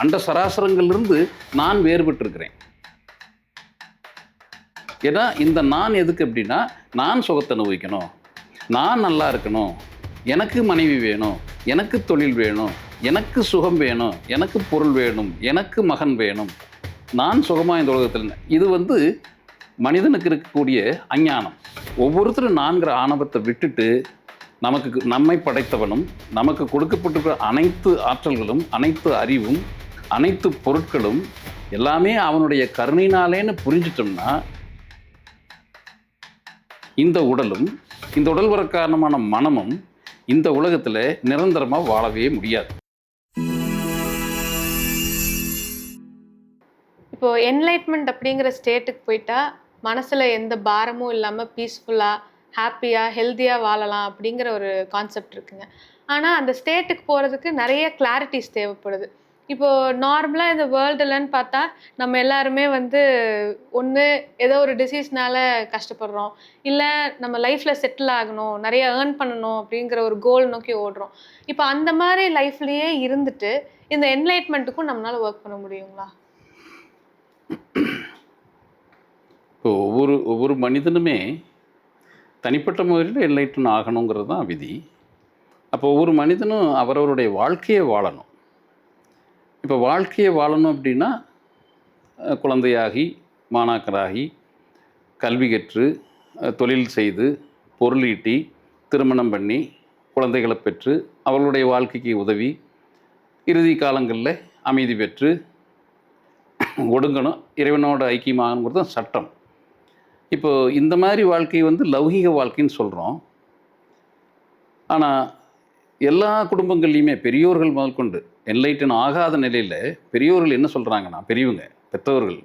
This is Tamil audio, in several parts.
அண்ட சராசரங்களிலிருந்து நான் வேறுபட்டிருக்கிறேன். ஏன்னா இந்த நான் எதுக்கு அப்படின்னா, நான் சுகத்தை அனுபவிக்கணும், நான் நல்லா இருக்கணும், எனக்கு மனைவி வேணும், எனக்கு தொழில் வேணும், எனக்கு சுகம் வேணும், எனக்கு பொருள் வேணும், எனக்கு மகன் வேணும், நான் சுகமாக இந்த உலகத்தில். இது மனிதனுக்கு இருக்கக்கூடிய அஞ்ஞானம். ஒவ்வொருத்தரும் நான்கிற ஆணவத்தை விட்டுட்டு நம்மை படைத்தவனும் நமக்கு கொடுக்கப்பட்டிருக்கிற அனைத்து ஆற்றல்களும், அனைத்து அறிவும், அனைத்து பொருட்களும் எல்லாமே அவனுடைய கருணையினாலேன்னு புரிஞ்சிட்டோம்னா, இந்த உடலும் இந்த உடல் வர காரணமான மனமும் இந்த உலகத்தில் நிரந்தரமாக வாழவே முடியாது. இப்போ என்லைட்மெண்ட் அப்படிங்கிற ஸ்டேட்டுக்கு போயிட்டா மனசுல எந்த பாரமும் இல்லாம பீஸ்ஃபுல்லா, ஹாப்பியா, ஹெல்த்தியா வாழலாம் அப்படிங்கிற ஒரு கான்செப்ட் இருக்குங்க. ஆனா அந்த ஸ்டேட்டுக்கு போறதுக்கு நிறைய கிளாரிட்டிஸ் தேவைப்படுது. இப்போ நார்மலா இந்த வேர்ல்டுலன்னு பார்த்தா நம்ம எல்லாருமே ஒன்று ஏதோ ஒரு டிசீஸ்னால கஷ்டப்படுறோம், இல்லை நம்ம லைஃப்ல செட்டில் ஆகணும், நிறைய ஏர்ன் பண்ணணும் அப்படிங்கிற ஒரு கோல் நோக்கி ஓடுறோம். இப்போ அந்த மாதிரி லைஃப்லயே இருந்துட்டு இந்த என்லைட்மெண்ட்டுக்கும் நம்மளால ஒர்க் பண்ண முடியுங்களா? இப்போ ஒவ்வொரு மனிதனுமே தனிப்பட்ட முறையில் என்லைட்டன் ஆகணுங்கிறது தான் விதி. அப்போ ஒவ்வொரு மனிதனும் அவரவருடைய வாழ்க்கையை வாழணும். இப்போ வாழ்க்கையை வாழணும் அப்படின்னா குழந்தையாகி, மாணாக்கராகி, கல்வி கற்று, தொழில் செய்து, பொருளீட்டி, திருமணம் பண்ணி, குழந்தைகளை பெற்று, அவர்களுடைய வாழ்க்கைக்கு உதவி, இறுதி காலங்களில் அமைதி பெற்று ஒடுங்கணும், இறைவனோட ஐக்கியமாகணுங்கிறது தான் சட்டம். இப்போது இந்த மாதிரி வாழ்க்கை லௌகீக வாழ்க்கைன்னு சொல்கிறோம். ஆனால் எல்லா குடும்பங்கள்லையுமே பெரியோர்கள் முதல் கொண்டு என்லைட்டன் ஆகாத நிலையில் பெரியோர்கள் என்ன சொல்கிறாங்கன்னா, பெரியவங்க பெற்றவர்கள்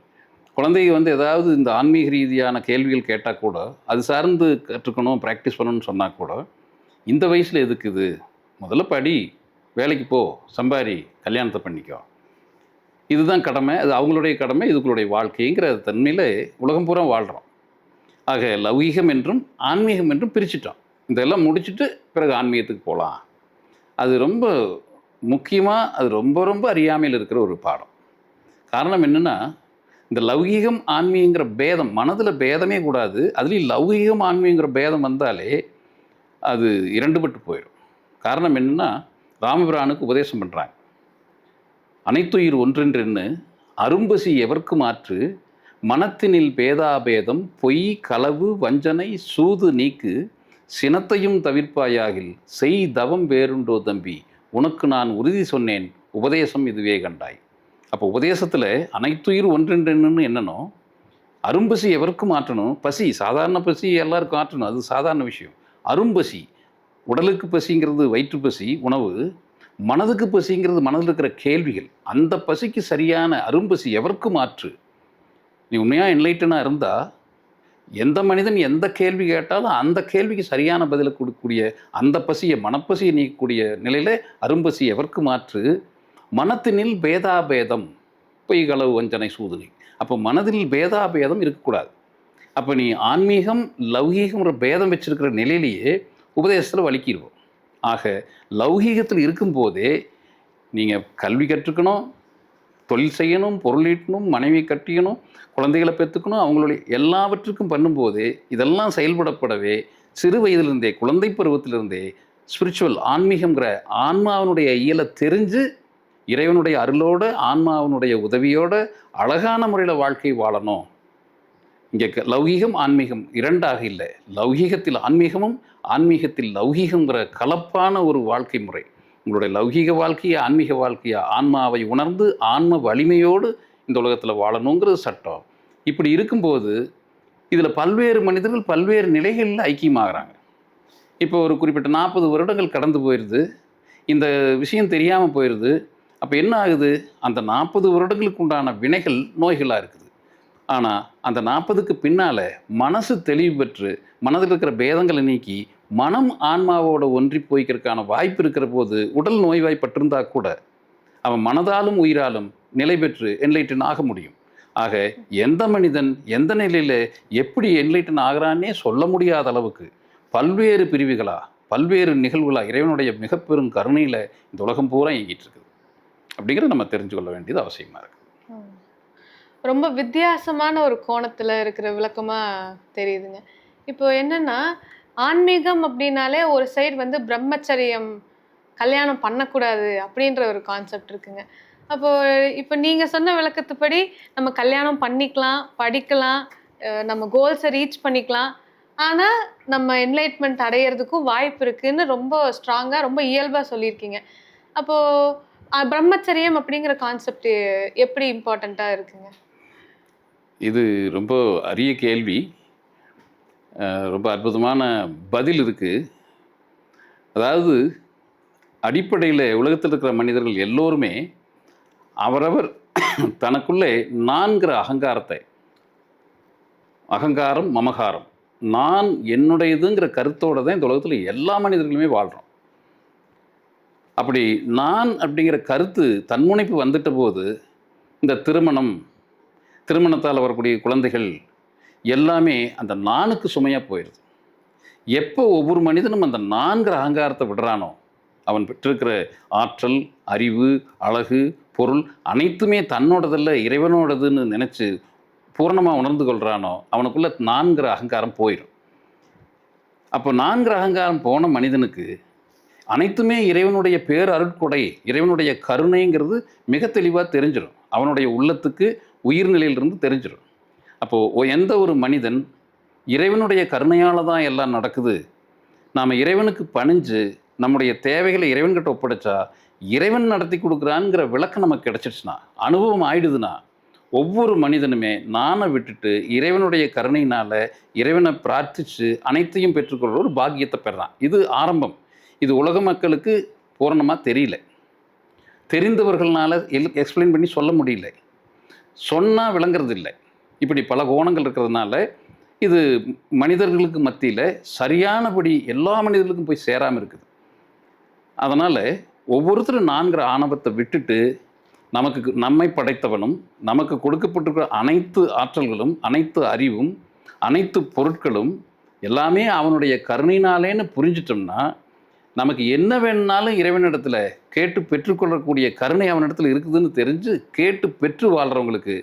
குழந்தைங்க ஏதாவது இந்த ஆன்மீக ரீதியான கேள்விகள் கேட்டால் கூட, அது சார்ந்து கற்றுக்கணும், ப்ராக்டிஸ் பண்ணணும்னு சொன்னால் கூட, இந்த வயசில் எதுக்கு இது, முதல்ல படி, வேலைக்கு போ, சம்பாரி, கல்யாணத்தை பண்ணிக்கோ, இதுதான் கடமை, அது அவங்களுடைய கடமை, இதுகளுடைய வாழ்க்கைங்கிற தன்மையில் உலகம் பூரா வாழ்கிறோம். ஆக லௌகீகம் என்றும் ஆன்மீகம் என்றும் பிரிச்சுட்டோம். இதெல்லாம் முடிச்சுட்டு பிறகு ஆன்மீகத்துக்கு போகலாம். அது ரொம்ப முக்கியமாக, அது ரொம்ப ரொம்ப அறியாமையில் இருக்கிற ஒரு பாடம். காரணம் என்னென்னா, இந்த லௌகீகம் ஆன்மீகங்கிற பேதம், மனதில் பேதமே கூடாது. அதுலேயும் லௌகீகம் ஆன்மீகங்கிற பேதம் வந்தாலே அது இரண்டுபட்டு போயிடும். காரணம் என்னென்னா, ராமபிரானுக்கு உபதேசம் பண்ணுறாங்க. அனைத்துயிர் ஒன்றென்றென்னு அரும்பசி எவர்க்கு மாற்று, மனத்தினில் பேதாபேதம், பொய் களவு வஞ்சனை சூது நீக்கு, சினத்தையும் தவிர்ப்பாயாகில் செய் தவம் வேறுண்டோ தம்பி, உனக்கு நான் உறுதி சொன்னேன், உபதேசம் இதுவே கண்டாய். அப்போ உபதேசத்தில் அனைத்துயிர் ஒன்றென்றென்னு என்னன்னோ, அரும்பசி எவருக்கும் மாற்றணும். பசி, சாதாரண பசி எல்லாருக்கும் ஆற்றணும், அது சாதாரண விஷயம். அரும்பசி, உடலுக்கு பசிங்கிறது வயிற்று பசி, உணவு. மனதுக்கு பசிங்கிறது மனதில் இருக்கிற கேள்விகள். அந்த பசிக்கு சரியான அரும்பசி எவருக்கும் மாற்று. நீ உண்மையாக என்லைட்டனாக இருந்தால் எந்த மனிதன் எந்த கேள்வி கேட்டாலும் அந்த கேள்விக்கு சரியான பதிலை கொடுக்கக்கூடிய, அந்த பசியை, மனப்பசியை நீக்கக்கூடிய நிலையில் அரும்பசி எவருக்கு மாற்று, மனத்தினில் பேதாபேதம், பொய்களவு வஞ்சனை சூதுனை. அப்போ மனதில் பேதாபேதம் இருக்கக்கூடாது. அப்போ நீ ஆன்மீகம் லௌகீகம்ன்ற பேதம் வச்சிருக்கிற நிலையிலேயே உபதேசத்தில் வலிக்கிடுவோம். ஆக லௌகீகத்தில் இருக்கும்போதே நீங்கள் கல்வி கற்றுக்கணும், தொழில் செய்யணும், பொருளீட்டணும், மனைவி கட்டிக்கணும், குழந்தைகளை பெற்றுக்கணும், அவங்களுடைய எல்லாவற்றுக்கும் பண்ணும்போதே, இதெல்லாம் செயல்படப்படவே சிறு வயதிலிருந்தே, குழந்தை பருவத்திலிருந்தே ஸ்பிரிச்சுவல் ஆன்மீகங்கிற ஆன்மாவினுடைய இயலை தெரிஞ்சு, இறைவனுடைய அருளோடு ஆன்மாவினுடைய உதவியோடு அழகான முறையில் வாழ்க்கை வாழணும். இங்கே லௌகீகம் ஆன்மீகம் இரண்டாக இல்லை, லௌகீகத்தில் ஆன்மீகமும் ஆன்மீகத்தில் லௌகீகங்கிற கலப்பான ஒரு வாழ்க்கை முறை. உங்களுடைய லௌகீக வாழ்க்கையை ஆன்மீக வாழ்க்கையை ஆன்மாவை உணர்ந்து ஆன்ம வலிமையோடு இந்த உலகத்தில் வாழணுங்கிறது சட்டம். இப்படி இருக்கும்போது இதில் பல்வேறு மனிதர்கள் பல்வேறு நிலைகளில் ஐக்கியமாகறாங்க. இப்போ ஒரு குறிப்பிட்ட 40 வருடங்கள் கடந்து போயிடுது, இந்த விஷயம் தெரியாமல் போயிடுது. அப்போ என்ன ஆகுது, அந்த 40 வருடங்களுக்கு உண்டான வினைகள் நோய்களாக இருக்குது. ஆனால் அந்த 40க்கு பின்னால் மனசு தெளிவு பெற்று மனதில் இருக்கிற பேதங்களை நீக்கி மனம் ஆன்மாவோட ஒன்றி போய்க்கிறதுக்கான வாய்ப்பு இருக்கிற போது உடல் நோய்வாய்ப்பட்டிருந்தா கூட அவன் மனதாலும் உயிராலும் நிலை பெற்று என்லைட்டன் ஆக முடியும். ஆக எந்த மனிதன் எந்த நிலையில் எப்படி என்லைட்டன் ஆகிறான்னே சொல்ல முடியாத அளவுக்கு பல்வேறு பிரிவுகளாக பல்வேறு நிகழ்வுகளாக இறைவனுடைய மிக பெரும் கருணையில் இந்த உலகம் பூரா இயங்கிட்டு இருக்குது. அப்படிங்கிறத நம்ம தெரிஞ்சு கொள்ள வேண்டியது அவசியமாக இருக்குது. ரொம்ப வித்தியாசமான ஒரு கோணத்துல இருக்கிற விளக்கமா தெரியுதுங்க. இப்போ என்னன்னா, ஆன்மீகம் அப்படின்னாலே ஒரு சைடு வந்து பிரம்மச்சரியம், கல்யாணம் பண்ணக்கூடாது அப்படின்ற ஒரு கான்செப்ட் இருக்குங்க. அப்போ இப்போ நீங்க சொன்ன விளக்கத்துப்படி நம்ம கல்யாணம் பண்ணிக்கலாம், படிக்கலாம், நம்ம கோல்ஸை ரீச் பண்ணிக்கலாம். ஆனா, நம்ம என்லைட்மென்ட் அடையறதுக்கும் வாய்ப்பு இருக்குன்னு ரொம்ப ஸ்ட்ராங்கா, ரொம்ப இயல்பா சொல்லியிருக்கீங்க. அப்போ பிரம்மச்சரியம் அப்படிங்கிற கான்செப்ட் எப்படி இம்பார்ட்டன்ட்டா இருக்குங்க? இது ரொம்ப அரிய கேள்வி. ரொம்ப அற்புதமான பதில் இருக்குது. அதாவது அடிப்படையில் உலகத்தில் இருக்கிற மனிதர்கள் எல்லோருமே அவரவர் தனக்குள்ளே நான்கிற அகங்காரத்தை, அகங்காரம் மமகாரம், நான் என்னுடையதுங்கிற கருத்தோடு தான் இந்த உலகத்தில் எல்லா மனிதர்களுமே வாழ்கிறோம். அப்படி நான் அப்படிங்கிற கருத்து தன்முனைப்பு வந்துட்ட போது இந்த திருமணத்தால் வரக்கூடிய குழந்தைகள் எல்லாமே அந்த நானுக்கு சுமையாக போயிடுது. எப்போ ஒவ்வொரு மனிதனும் அந்த நான்கிற அகங்காரத்தை விடுறானோ, அவன் பெற்றிருக்கிற ஆற்றல், அறிவு, அழகு, பொருள் அனைத்துமே தன்னோடதில்ல இறைவனோடதுன்னு நினச்சி பூரணமாக உணர்ந்து கொள்கிறானோ, அவனுக்குள்ள நான்கிற அகங்காரம் போயிடும். அப்போ நான்கிற அகங்காரம் போன மனிதனுக்கு அனைத்துமே இறைவனுடைய பேர் அருட்கொடை, இறைவனுடைய கருணைங்கிறது மிக தெளிவாக தெரிஞ்சிடும். அவனுடைய உள்ளத்துக்கு உயிர்நிலையிலிருந்து தெரிஞ்சிடும். அப்போது எந்த ஒரு மனிதன் இறைவனுடைய கருணையால் தான் எல்லாம் நடக்குது, நாம் இறைவனுக்கு பணிஞ்சு நம்முடைய தேவைகளை இறைவன்கிட்ட ஒப்படைச்சா இறைவன் நடத்தி கொடுக்குறான்ங்கிற விளக்கம் நமக்கு கிடச்சிடுச்சுன்னா, அனுபவம் ஆயிடுதுன்னா, ஒவ்வொரு மனிதனுமே நானை விட்டுட்டு இறைவனுடைய கருணையினால் இறைவனை பிரார்த்தித்து அனைத்தையும் பெற்றுக்கொள்கிற ஒரு பாக்கியத்தை பெறான். இது ஆரம்பம். இது உலக மக்களுக்கு பூரணமாக தெரியல. தெரிந்தவர்களால் எக்ஸ்பிளைன் பண்ணி சொல்ல முடியல, சொன்னால் விளங்குறது இல்லை. இப்படி பல கோணங்கள் இருக்கிறதுனால இது மனிதர்களுக்கு மத்தியில் சரியானபடி எல்லா மனிதர்களுக்கும் போய் சேராமல் இருக்குது. அதனால் ஒவ்வொருத்தரும் நான்கிற ஆணவத்தை விட்டுட்டு நம்மை படைத்தவனும் நமக்கு கொடுக்கப்பட்டிருக்கிற அனைத்து ஆற்றல்களும், அனைத்து அறிவும், அனைத்து பொருட்களும் எல்லாமே அவனுடைய கருணையினாலேன்னு புரிஞ்சிட்டோம்னா, நமக்கு என்ன வேணுனாலும் இறைவனிடத்தில் கேட்டு பெற்றுக்கொள்ளக்கூடிய கருணை அவனிடத்தில் இருக்குதுன்னு தெரிஞ்சு கேட்டு பெற்று வாழ்கிறவங்களுக்கு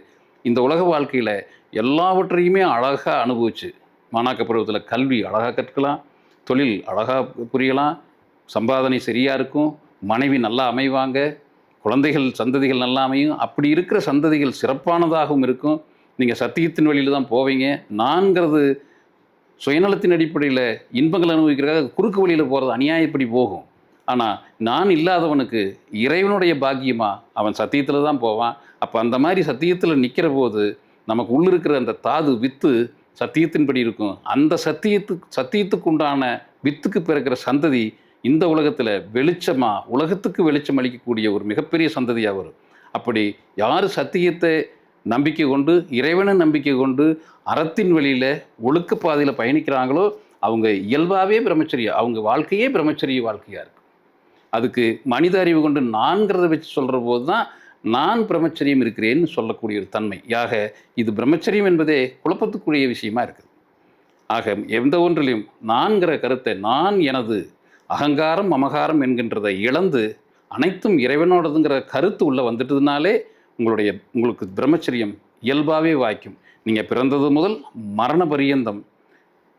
இந்த உலக வாழ்க்கையில் எல்லாவற்றையுமே அழகாக அனுபவிச்சு, மாணாக்க பருவத்தில் கல்வி அழகாக கற்கலாம், தொழில் அழகாக புரியலாம், சம்பாதனை சரியாக இருக்கும், மனைவி நல்லா அமைவாங்க, குழந்தைகள் சந்ததிகள் நல்லா அமையும். அப்படி இருக்கிற சந்ததிகள் சிறப்பானதாகவும் இருக்கும். நீங்கள் சத்தியத்தின் வழியில் தான் போவீங்க. நான்கிறது சுயநலத்தின் அடிப்படையில் இன்பங்கள் அனுபவிக்கிறதுக்காக குறுக்கு வழியில் போகிறது அநியாயப்படி போகும். ஆனால் நான் இல்லாதவனுக்கு இறைவனுடைய பாக்கியமாக அவன் சத்தியத்தில் தான் போவான். அப்போ அந்த மாதிரி சத்தியத்தில் நிற்கிற போது நமக்கு உள்ளிருக்கிற அந்த தாது வித்து சத்தியத்தின்படி இருக்கும். அந்த சத்தியத்துக்கு உண்டான வித்துக்கு பிறக்கிற சந்ததி இந்த உலகத்தில் வெளிச்சமாக, உலகத்துக்கு வெளிச்சம் அளிக்கக்கூடிய ஒரு மிகப்பெரிய சந்ததியாக வரும். அப்படி யார் சத்தியத்தை நம்பிக்கை கொண்டு, இறைவனை நம்பிக்கை கொண்டு அறத்தின் வழியில் ஒழுக்க பாதையில் பயணிக்கிறாங்களோ அவங்க இயல்பாகவே பிரம்மச்சரியம், அவங்க வாழ்க்கையே பிரம்மச்சரிய வாழ்க்கையாக இருக்கும். அதுக்கு மனித அறிவு கொண்டு நான்கிறத வச்சு சொல்கிற போது தான் நான் பிரம்மச்சரியம் இருக்கிறேன்னு சொல்லக்கூடிய ஒரு தன்மை. ஆக இது பிரம்மச்சரியம் என்பதே குழப்பத்துக்குரிய விஷயமா இருக்குது. ஆக எந்த ஒன்றிலையும் நான்கிற கருத்தை, நான் எனது அகங்காரம் மமகாரம் என்கின்றதை இழந்து அனைத்தும் இறைவனோடதுங்கிற கருத்து உள்ளே வந்துட்டதுனாலே உங்களுக்கு பிரம்மச்சரியம் இயல்பாகவே வாய்க்கும். நீங்கள் பிறந்தது முதல் மரண பரியந்தம்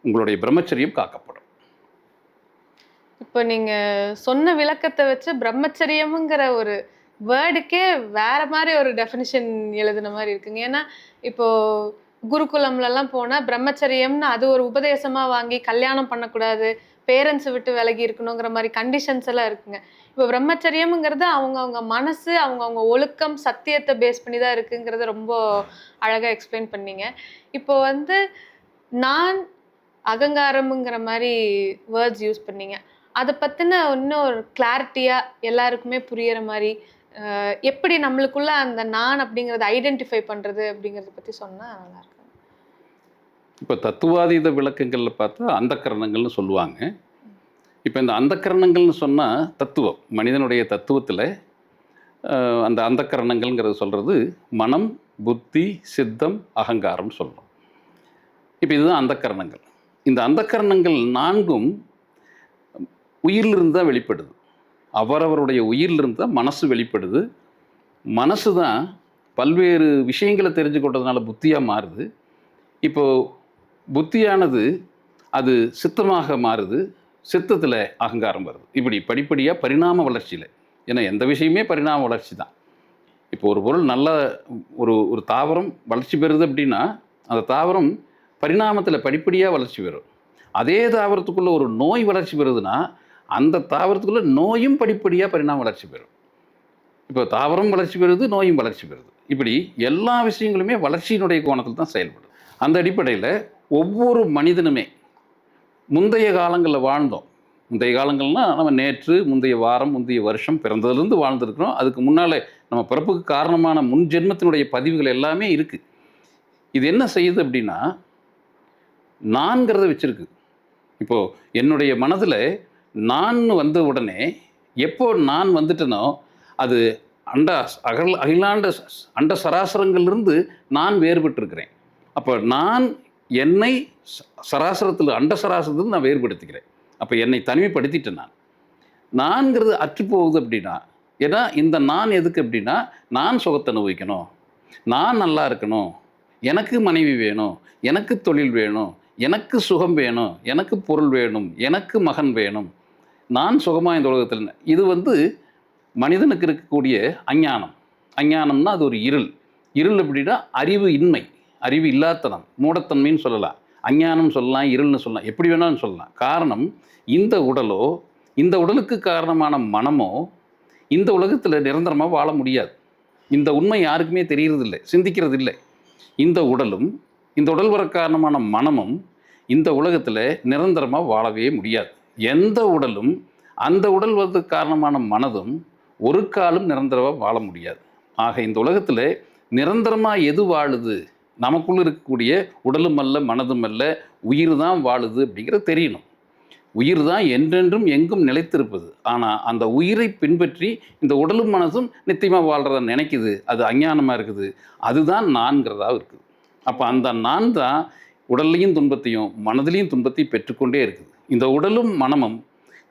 உங்களுடைய பிரம்மச்சரியம் காக்கப்படும். இப்போ நீங்கள் சொன்ன விளக்கத்தை வச்சு பிரம்மச்சரியம்ங்கிற ஒரு வேர்டுக்கே வேற மாதிரி ஒரு டெஃபினிஷன் எழுதுன மாதிரி இருக்குங்க. ஏன்னா இப்போ குருகுலம்லலாம் போனால் பிரம்மச்சரியம்னு அது ஒரு உபதேசமாக வாங்கி கல்யாணம் பண்ணக்கூடாது, பேரண்ட்ஸை விட்டு விலகி இருக்கணுங்கிற மாதிரி கண்டிஷன்ஸ் எல்லாம் இருக்குங்க. இப்போ பிரம்மச்சரியம்ங்கிறது அவங்கவுங்க மனசு, அவங்கவுங்க ஒழுக்கம், சத்தியத்தை பேஸ் பண்ணி தான் இருக்குங்கிறத ரொம்ப அழகாக எக்ஸ்பிளைன் பண்ணீங்க. இப்போ வந்து நான் அகங்காரம்ங்கிற மாதிரி வேர்ட்ஸ் யூஸ் பண்ணீங்க. அதை பற்றின இன்னும் ஒரு கிளாரிட்டியாக எல்லாருக்குமே புரியிற மாதிரி எப்படி நம்மளுக்குள்ள அந்த நான் அப்படிங்கிறத ஐடென்டிஃபை பண்ணுறது அப்படிங்கிறத பற்றி சொன்னால் நல்லாயிருக்கும். இப்போ தத்துவாதீத விளக்கங்களில் பார்த்தா அந்தக்கரணங்கள்னு சொல்லுவாங்க. இப்போ இந்த அந்தக்கரணங்கள்னு சொன்னால் தத்துவம், மனிதனுடைய தத்துவத்தில் அந்த அந்தக்கரணங்கள்ங்கிறது சொல்கிறது மனம், புத்தி, சித்தம், அகங்காரம் சொல்கிறோம். இப்போ இதுதான் அந்தக்கரணங்கள். இந்த அந்தக்கரணங்கள் நான்கும் உயிரிலிருந்து தான் வெளிப்படுது. அவரவருடைய உயிரிலிருந்து தான் மனசு வெளிப்படுது. மனசு தான் பல்வேறு விஷயங்களை தெரிஞ்சு கொண்டதுனால புத்தியாக மாறுது. இப்போது புத்தியானது அது சித்தமாக மாறுது, சித்தத்தில் அகங்காரம் வருது. இப்படி படிப்படியாக பரிணாம வளர்ச்சியில், ஏன்னா எந்த விஷயமே பரிணாம வளர்ச்சி தான். இப்போ ஒரு பொருள் நல்ல ஒரு ஒரு தாவரம் வளர்ச்சி பெறுது அப்படின்னா அந்த தாவரம் பரிணாமத்தில் படிப்படியாக வளர்ச்சி பெறும். அதே தாவரத்துக்குள்ளே ஒரு நோய் வளர்ச்சி பெறுதுன்னா அந்த தாவரத்துக்குள்ளே நோயும் படிப்படியாக பரிணாம வளர்ச்சி பெறும். இப்போ தாவரம் வளர்ச்சி பெறுது, நோயும் வளர்ச்சி பெறுது. இப்படி எல்லா விஷயங்களுமே வளர்ச்சியினுடைய கோணத்தில் தான் செயல்படும். அந்த அடிப்படையில் ஒவ்வொரு மனிதனுமே முந்தைய காலங்களில் வாழ்ந்தோம். முந்தைய காலங்கள்னால் நம்ம நேற்று, முந்தைய வாரம், முந்தைய வருஷம் பிறந்ததுலேருந்து வாழ்ந்துருக்கிறோம். அதுக்கு முன்னால் நம்ம பிறப்புக்கு காரணமான முன் ஜென்மத்தினுடைய பதிவுகள் எல்லாமே இருக்குது. இது என்ன செய்யுது அப்படின்னா நான்கிறத வச்சுருக்கு. இப்போது என்னுடைய மனதில் நான் வந்த உடனே எப்போ நான் வந்துட்டேனோ அது அகிலாண்ட அண்ட சராசரங்கள்லேருந்து நான் வேறுபட்டிருக்கிறேன். அப்போ நான் என்னை சராசரத்தில் அண்ட சராசரத்தில் நான் வேறுபடுத்திக்கிறேன். அப்போ என்னை தனிமைப்படுத்திட்டேன். நான்கிறது அற்றுப்போகுது அப்படின்னா, ஏன்னா இந்த நான் எதுக்கு அப்படின்னா நான் சுகத்தை அனுபவிக்கணும், நான் நல்லா இருக்கணும், எனக்கு மனைவி வேணும், எனக்கு தொழில் வேணும், எனக்கு சுகம் வேணும், எனக்கு பொருள் வேணும், எனக்கு மகன் வேணும், நான் சுகமாக இந்த உலகத்தில். இது மனிதனுக்கு இருக்கக்கூடிய அஞ்ஞானம். அஞ்ஞானம்னா அது ஒரு இருள். இருள் அப்படின்னா அறிவு இன்மை, அறிவு இல்லாதனம், மூடத்தன்மைன்னு சொல்லலாம், அஞ்ஞானம் சொல்லலாம், இருள்னு சொல்லலாம், எப்படி வேணாலும் சொல்லலாம். காரணம் இந்த உடலோ இந்த உடலுக்கு காரணமான மனமோ இந்த உலகத்தில் நிரந்தரமாக வாழ முடியாது. இந்த உண்மை யாருக்குமே தெரியறதில்லை, சிந்திக்கிறது இல்லை. இந்த உடலும் இந்த உடல் வர காரணமான மனமும் இந்த உலகத்தில் நிரந்தரமாக வாழவே முடியாது. எந்த உடலும் அந்த உடல் வரதுக்கு காரணமான மனதும் ஒரு காலம் நிரந்தரமாக வாழ முடியாது. ஆக இந்த உலகத்தில் நிரந்தரமாக எது வாழுது, நமக்குள்ளே இருக்கக்கூடிய உடலும் அல்ல, மனதும் அல்ல, உயிர் தான் வாழுது அப்படிங்கிறது தெரியணும். உயிர் தான் என்றென்றும் எங்கும் நிலைத்திருப்பது. ஆனால் அந்த உயிரை பின்பற்றி இந்த உடலும் மனதும் நித்தியமாக வாழ்கிறத நினைக்குது, அது அஞ்ஞானமாக இருக்குது. அதுதான் நான்கிறதாக இருக்குது. அப்போ அந்த நான் தான் உடல்லையும் துன்பத்தையும் மனதிலையும் துன்பத்தையும் பெற்றுக்கொண்டே இருக்குது. இந்த உடலும் மனமும்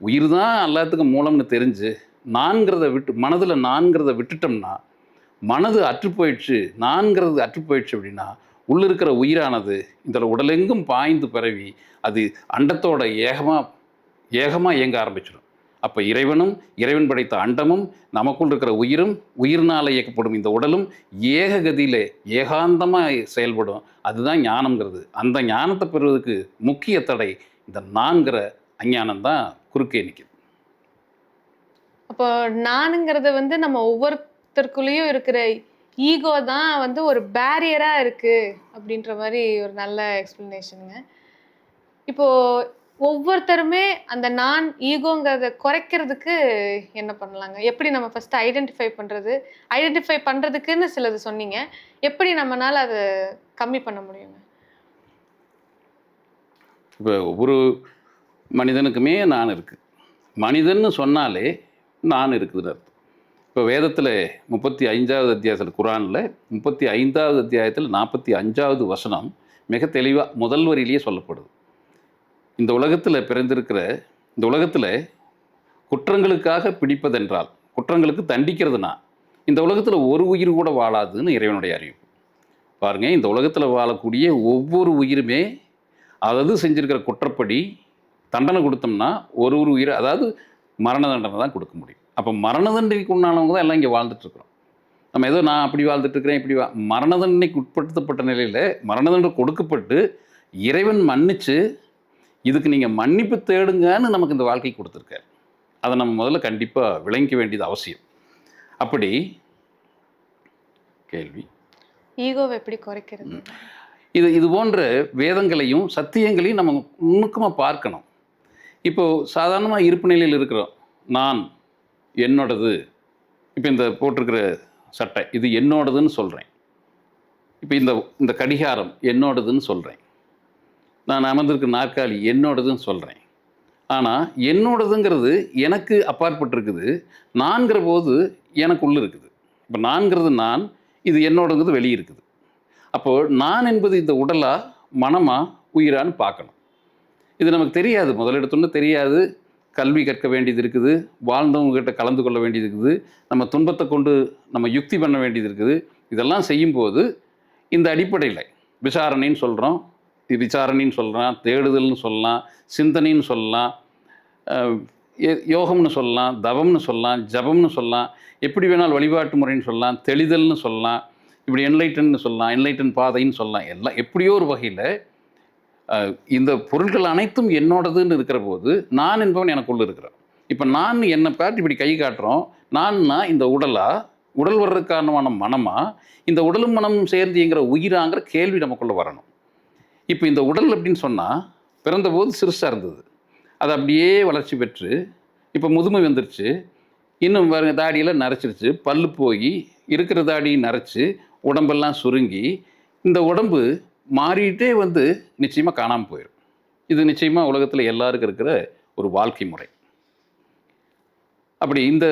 உயிர் தான் எல்லாத்துக்கும் மூலம்னு தெரிஞ்சு நான்கிறத மனதில் நான்கிறத விட்டுட்டோம்னா மனது அற்று போயிடுச்சு, நான்கிறது அற்று போயிடுச்சு அப்படின்னா உள்ள இருக்கிற உயிரானது இந்த உடலெங்கும் பாய்ந்து பரவி அது அண்டத்தோட ஏகமாக இயங்க ஆரம்பிச்சிடும். அப்போ இறைவனும் இறைவன் படைத்த அண்டமும் நமக்குள் இருக்கிற உயிரும் உயிர்னால் இயக்கப்படும் இந்த உடலும் ஏககதியில் ஏகாந்தமாக செயல்படும். அதுதான் ஞானம்ங்கிறது. அந்த ஞானத்தை பெறுவதற்கு முக்கிய தடை இந்த நான்கிற அஞ்ஞானம் தான் குறுக்கே நிற்குது. அப்போ நானுங்கிறது நம்ம ஒவ்வொருத்தருக்குள்ளேயும் இருக்கிற ஈகோ தான் ஒரு பேரியரா இருக்கு அப்படின்ற மாதிரி ஒரு நல்ல எக்ஸ்பிளனேஷனுங்க. இப்போ ஒவ்வொருத்தருமே அந்த நான் ஈகோங்கிறத குறைக்கிறதுக்கு என்ன பண்ணலாங்க? எப்படி நம்ம ஃபர்ஸ்ட் ஐடென்டிஃபை பண்றதுக்குன்னு சிலது சொன்னீங்க. எப்படி நம்மனால அதை கம்மி பண்ண முடியுங்க? இப்போ ஒவ்வொரு மனிதனுக்குமே நான் இருக்கு. மனிதன்னு சொன்னாலே நான் இருக்குதுன்னு அர்த்தம். இப்போ வேதத்தில் 35வது அத்தியாயத்தில், குரானில் 35வது அத்தியாயத்தில் 45வது வசனம் மிக தெளிவாக முதல் வரியிலேயே சொல்லப்படுது. இந்த உலகத்தில் பிறந்திருக்கிற இந்த உலகத்தில் குற்றங்களுக்காக பிடிப்பதென்றால், குற்றங்களுக்கு தண்டிக்கிறதுனா இந்த உலகத்தில் ஒரு உயிர் கூட வாழாதுன்னு இறைவனுடைய அறிவிப்பு. பாருங்கள், இந்த உலகத்தில் வாழக்கூடிய ஒவ்வொரு உயிருமே அதாவது செஞ்சுருக்கிற குற்றப்படி தண்டனை கொடுத்தோம்னா ஒரு உயிர், அதாவது மரண தண்டனை தான் கொடுக்க முடியும். அப்போ மரண தண்டனைக்கு உண்டானவங்க தான் எல்லாம் இங்கே வாழ்ந்துட்டுருக்குறோம். நம்ம ஏதோ நான் அப்படி வாழ்ந்துட்டுருக்கிறேன் இப்படி மரண தண்டனைக்கு உட்படுத்தப்பட்ட நிலையில் மரண தண்டனை கொடுக்கப்பட்டு இறைவன் மன்னித்து இதுக்கு நீங்கள் மன்னிப்பு தேடுங்கன்னு நமக்கு இந்த வாழ்க்கை கொடுத்துருக்காரு. அதை நம்ம முதல்ல கண்டிப்பாக விளங்கிக்க வேண்டியது அவசியம். அப்படி கேள்வி ஈகோவை எப்படி குறைக்கிறது? இது போன்ற வேதங்களையும் சத்தியங்களையும் நம்ம நுணுக்கமாக பார்க்கணும். இப்போது சாதாரணமாக இருப்பு நிலையில் இருக்கிறோம். நான் என்னோடது, இப்போ இந்த போட்டிருக்கிற சட்டை இது என்னோடதுன்னு சொல்கிறேன். இப்போ இந்த கடிகாரம் என்னோடதுன்னு சொல்கிறேன். நான் அமர்ந்திருக்கிற நாற்காலி என்னோடதுன்னு சொல்கிறேன். ஆனால் என்னோடதுங்கிறது எனக்கு அப்பாற்பட்டிருக்குது. நான்கிற போது எனக்குள்ளே இருக்குது. இப்போ நான்கிறது நான், இது என்னோடங்கிறது வெளியே இருக்குது. அப்போது நான் என்பது இந்த உடலா மனமா உயிரான்னு பார்க்கணும். இது நமக்கு தெரியாது, முதல் எடுத்தோன்னு தெரியாது. கல்வி கற்க வேண்டியது இருக்குது, வாழ்ந்தவங்க கிட்ட கலந்து கொள்ள வேண்டியது இருக்குது, நம்ம துன்பத்தை கொண்டு நம்ம யுக்தி பண்ண வேண்டியது இருக்குது. இதெல்லாம் செய்யும்போது இந்த அடிப்படையில் விசாரணைன்னு சொல்கிறோம், விசாரணைன்னு சொல்கிறோம், தேடுதல்னு சொல்லலாம், சிந்தனைன்னு சொல்லலாம், யோகம்னு சொல்லலாம், தவம்னு சொல்லலாம், ஜபம்னு சொல்லலாம், எப்படி வேணாலும் வழிபாட்டு முறைன்னு சொல்லலாம், தெளிதல்னு சொல்லலாம், இப்படி என்லைட்டன்னு சொல்லலாம், என்லைட்டன் பாதைன்னு சொல்லலாம். எல்லாம் எப்படியோ ஒரு வகையில் இந்த பொருட்கள் அனைத்தும் என்னோடதுன்னு இருக்கிற போது நான் என்பவன் எனக்குள்ள இருக்கிறேன். இப்போ நான் என்னை பார்த்து இப்படி கை காட்டுறோம், நான்னா இந்த உடலா, உடல் வர்றதுக்கு காரணமான மனமா, இந்த உடலும் மனமும் சேர்ந்து என்கிற உயிராங்கிற கேள்வி நமக்குள்ளே வரணும். இப்போ இந்த உடல் அப்படின்னு சொன்னால் பிறந்தபோது சிறுசாக இருந்தது, அது அப்படியே வளர்ச்சி பெற்று இப்போ முதுமை வந்துருச்சு, இன்னும் பாருங்க தாடியெல்லாம் நரைச்சிருச்சு, பல்லு போய் இருக்கிற தாடி நரைச்சி உடம்பெல்லாம் சுருங்கி இந்த உடம்பு மாறிட்டே வந்து நிச்சயமாக காணாமல் போயிடும். இது நிச்சயமாக உலகத்தில் எல்லாருக்கும் இருக்கிற ஒரு வாழ்க்கை முறை. அப்படி இந்த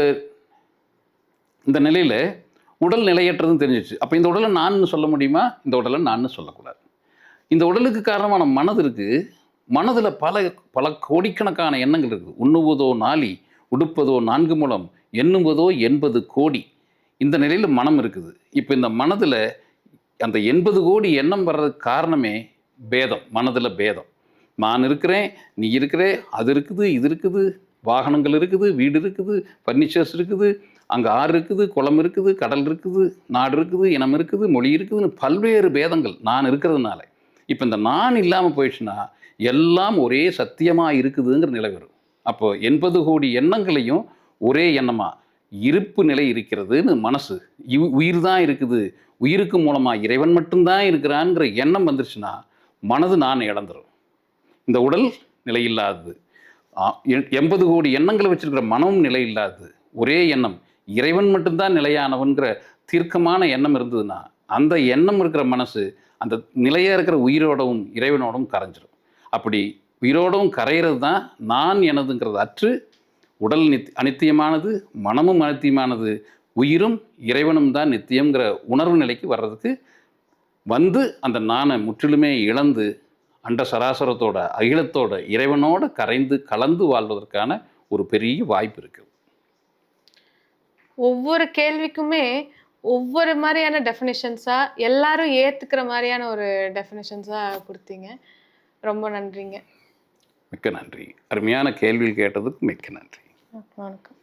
இந்த நிலையில் உடல் நிலையற்றதுன்னு தெரிஞ்சிச்சு. அப்போ இந்த உடலை நான் சொல்ல முடியுமா? இந்த உடலை நான் சொல்லக்கூடாது. இந்த உடலுக்கு காரணமான மனது இருக்குது. மனதில் பல பல கோடிக்கணக்கான எண்ணங்கள் இருக்குது. உண்ணுவதோ நாளி, உடுப்பதோ 4 முழம், எண்ணுவதோ 80 கோடி. இந்த நிலையில் மனம் இருக்குது. இப்போ இந்த மனதில் அந்த 80 கோடி எண்ணம் வர்றதுக்கு காரணமே பேதம், மனதில் பேதம். நான் இருக்கிறேன், நீ இருக்கிற, அது இருக்குது, இது இருக்குது, வாகனங்கள் இருக்குது, வீடு இருக்குது, ஃபர்னிச்சர்ஸ் இருக்குது, அங்கே ஆறு இருக்குது, குளம் இருக்குது, கடல் இருக்குது, நாடு இருக்குது, இனம் இருக்குது, மொழி இருக்குதுன்னு பல்வேறு பேதங்கள் நான் இருக்கிறதுனால. இப்போ இந்த நான் இல்லாமல் போயிடுச்சுன்னா எல்லாம் ஒரே சத்தியமாக இருக்குதுங்கிற நிலை வரும். அப்போ 80 கோடி எண்ணங்களையும் ஒரே எண்ணமாக இருப்பு நிலை இருக்கிறதுன்னு மனசு, உயிர் தான் இருக்குது, உயிருக்கு மூலமாக இறைவன் மட்டும்தான் இருக்கிறான்ங்கிற எண்ணம் வந்துருச்சுன்னா மனது நான் இழந்துடும். இந்த உடல் நிலையில்லாதது, 80 கோடி எண்ணங்களை வச்சிருக்கிற மனமும் நிலையில்லாதது, ஒரே எண்ணம் இறைவன் மட்டும்தான் நிலையானவன்கிற தீர்க்கமான எண்ணம் இருந்ததுன்னா அந்த எண்ணம் இருக்கிற மனசு அந்த நிலையாக இருக்கிற உயிரோடவும் இறைவனோடவும் கரைஞ்சிடும். அப்படி உயிரோடவும் கரைகிறது தான் நான் எனதுங்கிறது அற்று உடல் அனித்தியமானது, மனமும் அனித்தியமானது, உயிரும் இறைவனும் தான் நித்தியங்கிற உணர்வு நிலைக்கு வர்றதுக்கு வந்து அந்த நானை முற்றிலுமே இழந்து அண்ட சராசரத்தோட அகிலத்தோட இறைவனோட கரைந்து கலந்து வாழ்வதற்கான ஒரு பெரிய வாய்ப்பு இருக்குது. ஒவ்வொரு கேள்விக்குமே ஒவ்வொரு மாதிரியான டெஃபினிஷன்ஸாக எல்லாரும் ஏற்றுக்கிற மாதிரியான ஒரு டெஃபினிஷன்ஸாக கொடுத்தீங்க. ரொம்ப நன்றிங்க. மிக்க நன்றி. அருமையான கேள்விகள் கேட்டதுக்கு மிக்க நன்றி. வணக்கம்.